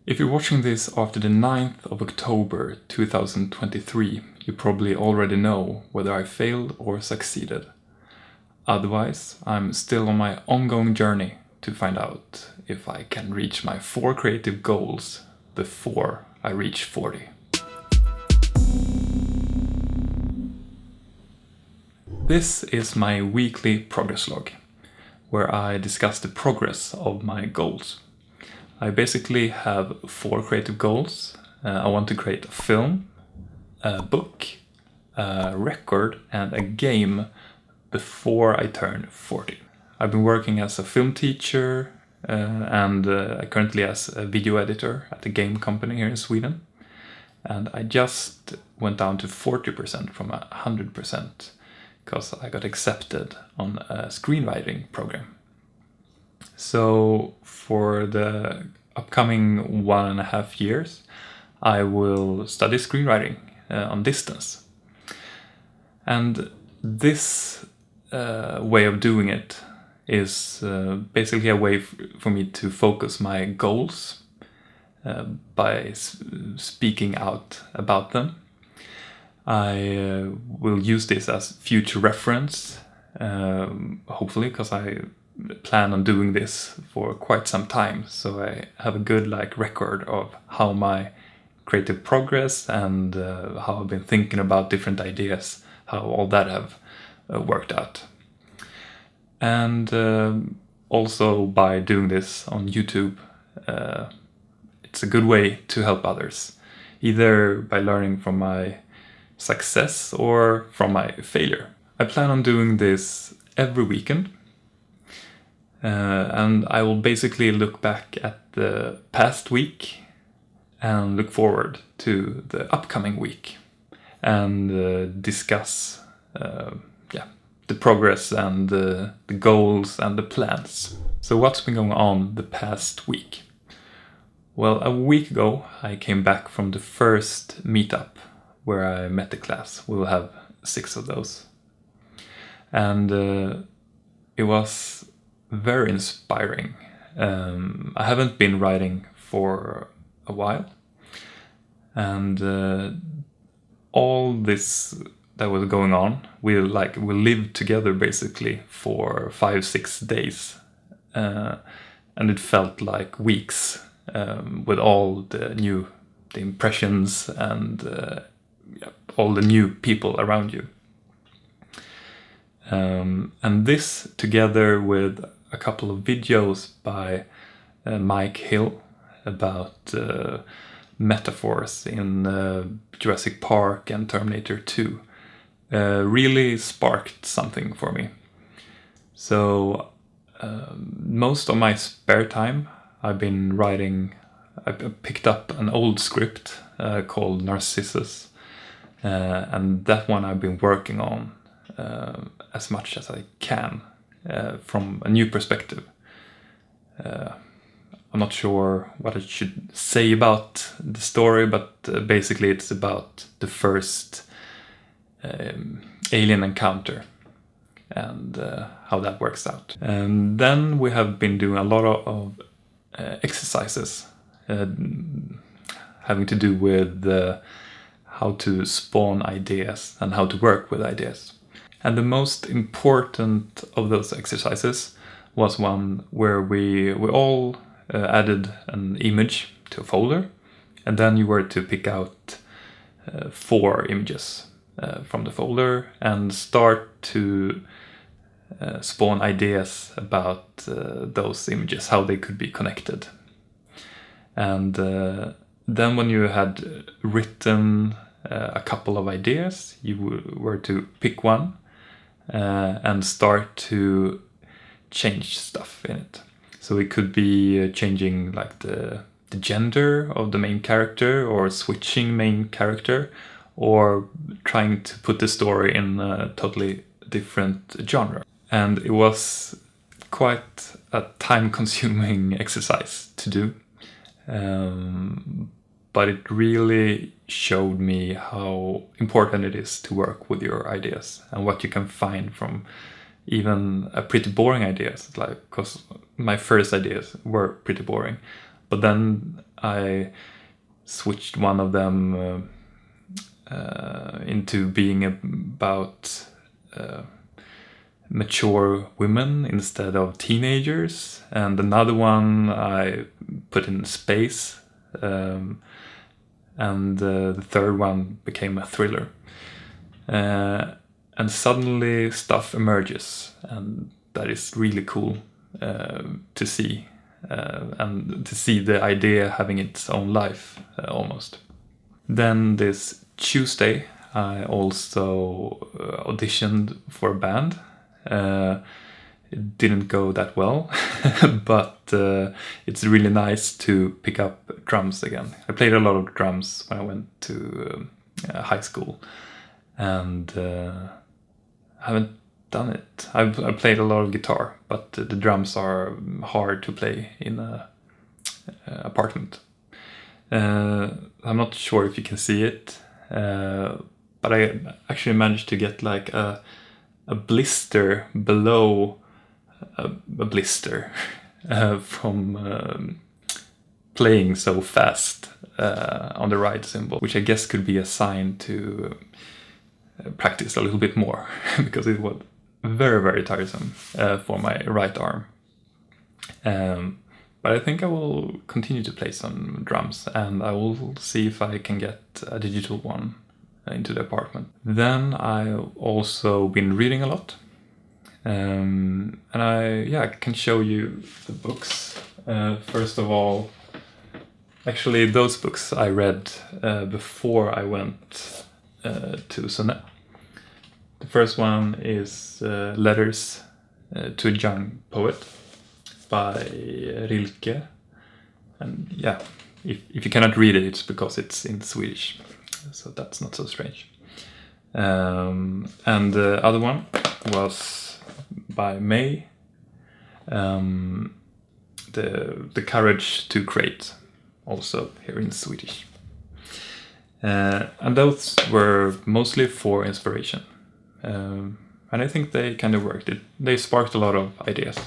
If you're watching this after the 9th of October 2023, you probably already know whether I failed or succeeded. Otherwise, I'm still on my ongoing journey to find out if I can reach my 4 creative goals before I reach 40. This is my weekly progress log, where I discuss the progress of my goals. I basically have 4 creative goals. I want to create a film, a book, a record, and a game before I turn 40. I've been working as a film teacher and currently as a video editor at a game company here in Sweden. And I just went down to 40% from 100% because I got accepted on a screenwriting program. So for the upcoming 1.5 years, I will study screenwriting on distance. And this way of doing it is basically a way for me to focus my goals by speaking out about them. I will use this as future reference, hopefully, because I plan on doing this for quite some time, so I have a good record of how my creative progress and how I've been thinking about different ideas, how all that have worked out. And also by doing this on YouTube, it's a good way to help others, either by learning from my success or from my failure. I plan on doing this every weekend. And I will basically look back at the past week and look forward to the upcoming week and discuss the progress and the goals and the plans. So what's been going on the past week? Well, a week ago I came back from the first meetup where I met the class. We'll have 6 of those. And it was very inspiring. I haven't been writing for a while, and all this that was going on, we lived together basically for 5-6 days, and it felt like weeks with all the impressions and all the new people around you. And this, together with a couple of videos by Mike Hill about metaphors in Jurassic Park and Terminator 2, really sparked something for me. So most of my spare time I've been writing. I picked up an old script called Narcissus, and that one I've been working on as much as I can from a new perspective. I'm not sure what I should say about the story, but basically it's about the first alien encounter and how that works out. And then we have been doing a lot of exercises having to do with how to spawn ideas and how to work with ideas. And the most important of those exercises was one where we all added an image to a folder, and then you were to pick out 4 images from the folder and start to spawn ideas about those images, how they could be connected. And then when you had written a couple of ideas, you were to pick one and start to change stuff in it. So it could be changing the gender of the main character, or switching main character, or trying to put the story in a totally different genre. And it was quite a time-consuming exercise to do. But it really showed me how important it is to work with your ideas and what you can find from even a pretty boring ideas. Because my first ideas were pretty boring, but then I switched one of them into being about mature women instead of teenagers, and another one I put in space, and the third one became a thriller. And suddenly stuff emerges, and that is really cool to see, and to see the idea having its own life almost. Then this Tuesday I also auditioned for a band. It didn't go that well, but it's really nice to pick up drums again. I played a lot of drums when I went to high school, and haven't done it. I've played a lot of guitar, but the drums are hard to play in a apartment. I'm not sure if you can see it, but I actually managed to get like a blister below a blister from playing so fast on the right cymbal, which I guess could be a sign to practice a little bit more because it was very, very tiresome for my right arm. But I think I will continue to play some drums, and I will see if I can get a digital one into the apartment. Then I've also been reading a lot, and I can show you the books. First of all, actually those books I read before I went to Sunne. The first one is Letters to a Young Poet by Rilke, and yeah, if you cannot read it, it's because it's in Swedish, so that's not so strange. And the other one was by May, The Courage to Create, also here in Swedish. And those were mostly for inspiration, and I think they kind of worked. They sparked a lot of ideas.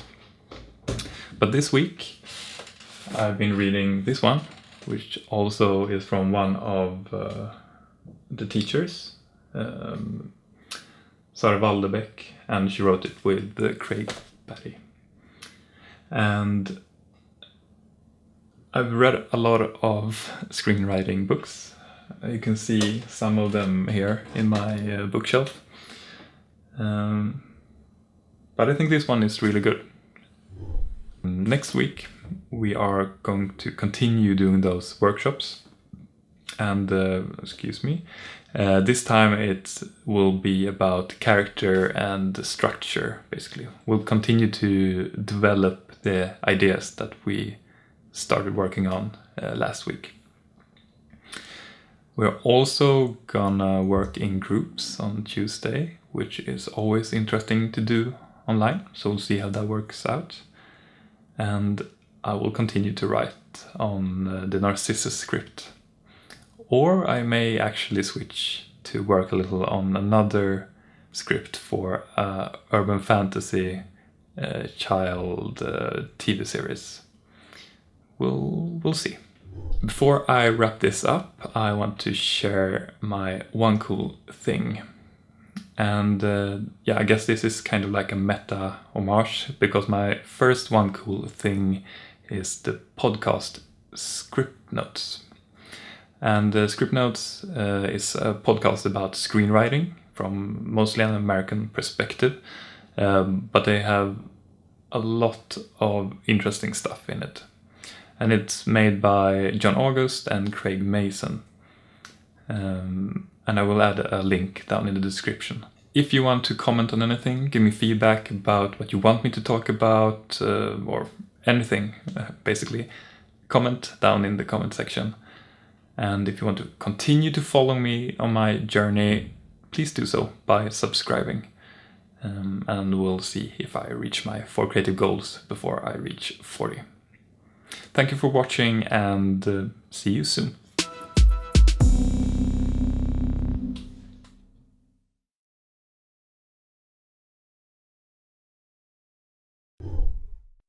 But this week I've been reading this one, which also is from one of the teachers, Zara Waldeback, and she wrote it with Craig Barry. And I've read a lot of screenwriting books. You can see some of them here in my bookshelf. But I think this one is really good. Next week we are going to continue doing those workshops, and this time it will be about character and structure. Basically, we'll continue to develop the ideas that we started working on last week. We're also gonna work in groups on Tuesday, which is always interesting to do online, so we'll see how that works out. And I will continue to write on the Narcissus script. Or I may actually switch to work a little on another script for urban fantasy child TV series. We'll see. Before I wrap this up, I want to share my one cool thing. And I guess this is kind of like a meta homage, because my first one cool thing is the podcast Script Notes. And Script Notes is a podcast about screenwriting from mostly an American perspective, but they have a lot of interesting stuff in it. And it's made by John August and Craig Mason. And I will add a link down in the description. If you want to comment on anything, give me feedback about what you want me to talk about, or anything, basically, comment down in the comment section. And if you want to continue to follow me on my journey, please do so by subscribing. And we'll see if I reach my 4 creative goals before I reach 40. Thank you for watching, and see you soon.